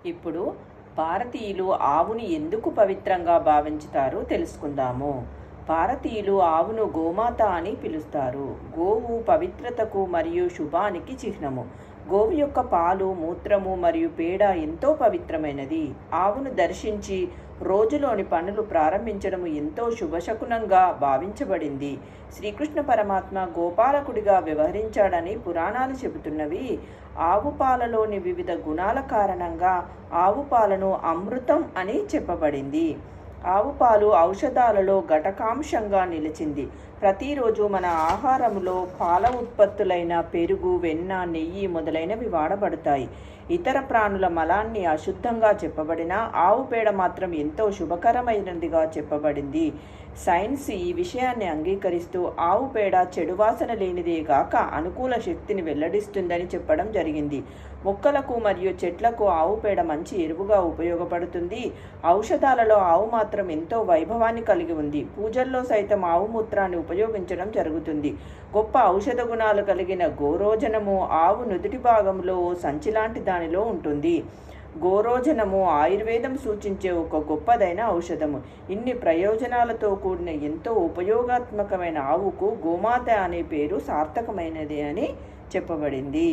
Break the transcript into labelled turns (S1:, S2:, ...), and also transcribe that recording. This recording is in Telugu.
S1: ఇప్పుడు భారతీయులు ఆవుని ఎందుకు పవిత్రంగా భావించుతారో తెలుసుకుందాము. భారతీయులు ఆవును గోమాత అని పిలుస్తారు. గోవు పవిత్రతకు మరియు శుభానికి చిహ్నము. గోవు యొక్క పాలు, మూత్రము మరియు పేడ ఎంతో పవిత్రమైనది. ఆవును దర్శించి రోజులోని పనులు ప్రారంభించడం ఎంతో శుభశకునంగా భావించబడింది. శ్రీకృష్ణ పరమాత్మ గోపాలకుడిగా వ్యవహరించాడని పురాణాలు చెబుతున్నవి. ఆవు పాలలోని వివిధ గుణాల కారణంగా ఆవు పాలను అమృతం అని చెప్పబడింది. ఆవు పాలు ఔషధాలలో ఘటకాంశంగా నిలిచింది. ప్రతిరోజు మన ఆహారంలో పాల ఉత్పత్తులైన పెరుగు, వెన్న, నెయ్యి మొదలైనవి వాడబడతాయి. ఇతర ప్రాణుల మలాన్ని అశుద్ధంగా చెప్పబడినా ఆవు పేడ మాత్రం ఎంతో శుభకరమైనదిగా చెప్పబడింది. సైన్స్ ఈ విషయాన్ని అంగీకరిస్తూ ఆవు పేడ చెడు వాసన లేనిదే గాక అనుకూల శక్తిని వెల్లడిస్తుందని చెప్పడం జరిగింది. మొక్కలకు మరియు చెట్లకు ఆవు పేడ మంచి ఎరువుగా ఉపయోగపడుతుంది. ఔషధాలలో ఆవు మాత్రం ఎంతో వైభవాన్ని కలిగి ఉంది. పూజల్లో సైతం ఆవు మూత్రాన్ని ఉపయోగించడం జరుగుతుంది. గొప్ప ఔషధ గుణాలు కలిగిన గోరోజనము ఆవు నుదుటి భాగంలో ఓ సంచి లాంటి దానిలో ఉంటుంది. గోరోజనము ఆయుర్వేదం సూచించే ఒక గొప్పదైన ఔషధము. ఇన్ని ప్రయోజనాలతో కూడిన ఎంతో ఉపయోగాత్మకమైన ఆవుకు గోమాత అనే పేరు సార్థకమైనది అని చెప్పబడింది.